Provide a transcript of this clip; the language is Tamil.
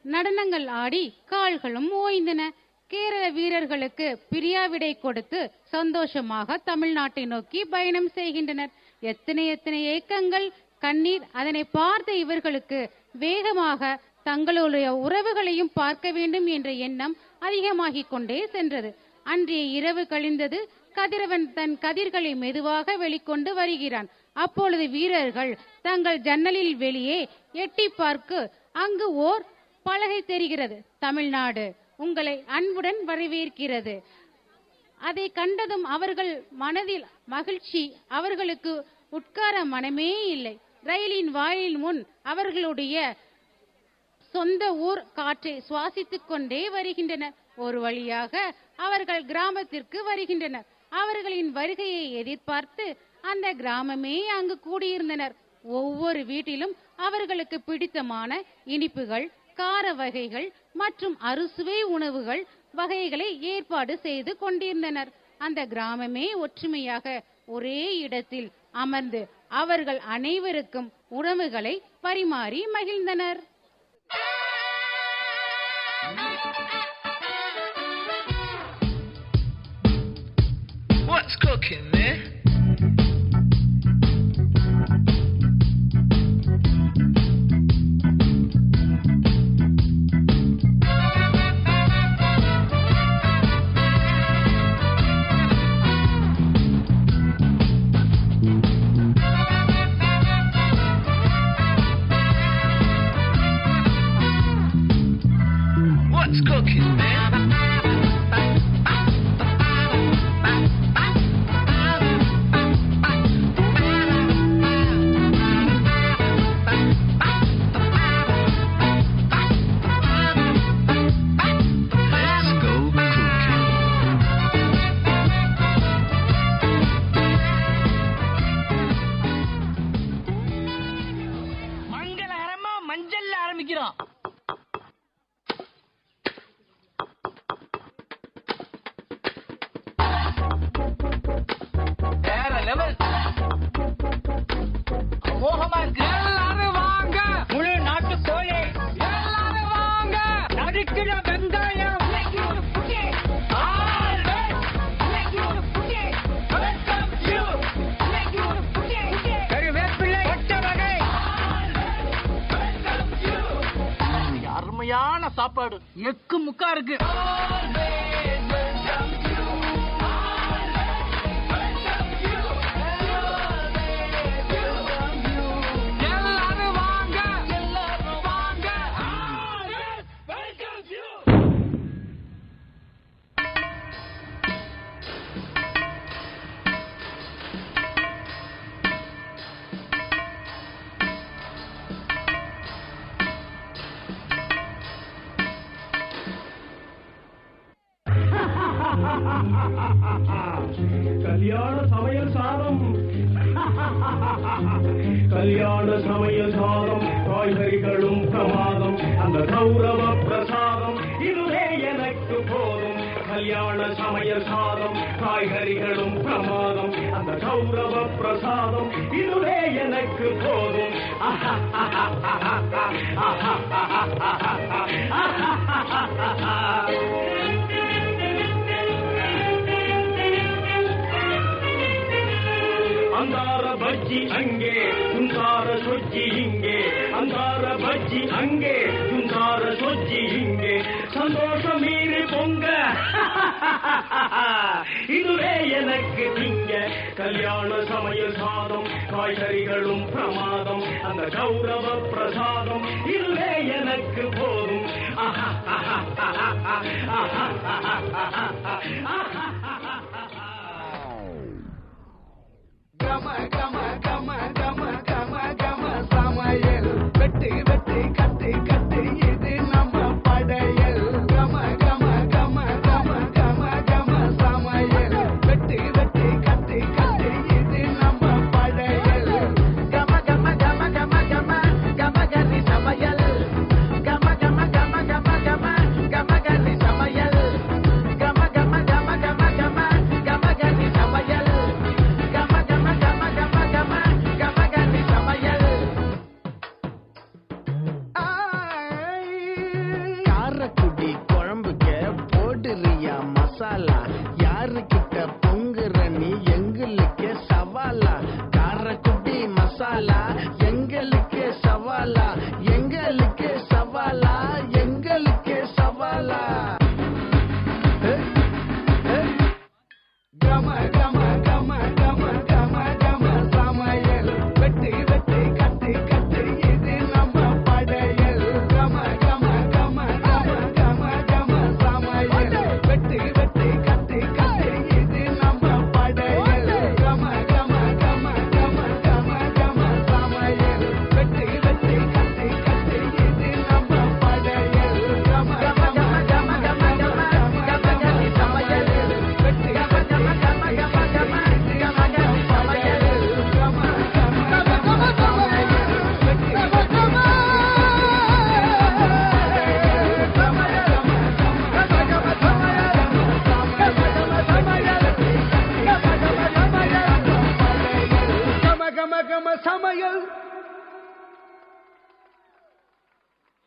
நடனங்கள் ஆடி கால்களும் ஓய்ந்தன. கேரள வீரர்களுக்கு பிரியாவிடை கொடுத்து சந்தோஷமாக தமிழ்நாட்டை நோக்கி பயணம் செய்கின்றனர். எத்தனை எத்தனை ஏக்கங்கள், கண்ணீர்! அதனை பார்த்த இவர்களுக்கு வேகமாக தங்களுடைய உறவுகளையும் பார்க்க வேண்டும் என்ற எண்ணம் அதிகமாகிக் கொண்டே சென்றது. அன்றைய இரவு கழிந்தது. கதிரவன் தன் கதிர்களை மெதுவாக வெளிக்கொண்டு வருகிறான். அப்பொழுது வீரர்கள் தங்கள் ஜன்னலில் வெளியே எட்டி பார்க்க அங்கு ஓர் பலகை தெரிகிறது. தமிழ்நாடு உங்களை அன்புடன் வரவேற்கிறது. அதை கண்டதும் அவர்கள் மனதில் மகிழ்ச்சி. அவர்களுக்கு உட்கார மனமே இல்லை. ரயிலின் வாயில் முன் அவர்களுடைய சொந்த ஊர் காற்றை சுவாசித்துக் கொண்டே வருகின்றனர். ஒரு வழியாக அவர்கள் கிராமத்திற்கு வருகின்றனர். அவர்களின் வருகையை எதிர்பார்த்து அந்த கிராமமே அங்கு கூடியிருந்தனர். ஒவ்வொரு வீட்டிலும் அவர்களுக்கு பிடித்தமான இனிப்புகள், கார வகைகள் மற்றும் அறுசுவை உணவுகள் வகைகளை ஏற்பாடு செய்து கொண்டிருந்தனர். அந்த கிராமமே ஒற்றுமையாக ஒரே இடத்தில் அமர்ந்து அவர்கள் அனைவருக்கும் உணவுகளை பரிமாறி மகிழ்ந்தனர். What's cooking there? What's cooking there? அருமையான சாப்பாடு, எக்கு முக்கா இருக்கு. கல்யாண சமையல் சாதம், கல்யாண சமையல் சாதம், காய்கறிகளும் பிரமாதம், அந்த கௌரவ பிரசாதம் இதுவே எனக்கு போதும். கல்யாண சமையல் சாதம், காய்கறிகளும் பிரமாதம், அந்த கௌரவ பிரசாதம் இதுவே எனக்கு போதும். அந்தார பஜ்ஜி அங்கே, சுந்தார சொஜ்ஜி இங்கே, அந்தார பஜ்ஜி அங்கே, சுந்தார சொஜ்ஜி இங்கே, சந்தோஷம் மீறி பொங்க இதுவே எனக்கு திங்க. கல்யாண சமையல் சாதம், காய்கறிகளும் பிரமாதம், அந்த கௌரவ பிரசாதம் இதுவே எனக்கு போதும். கம கம கம கம கம கம சமையல், வெட்டி வெட்டி கட்டி கட்டி இது நம்ம படையல். கம கம கம கம கம கம சமையல், வெட்டி வெட்டி கட்டி கட்டி இது நம்ம படையல். கம கம கம கம கம கம கரி சமையல், கம கம கம கம கம கம கரி சமையல், கம கம கம கம கம கம கரி சமையல், கம கம கம கம கம சமையல்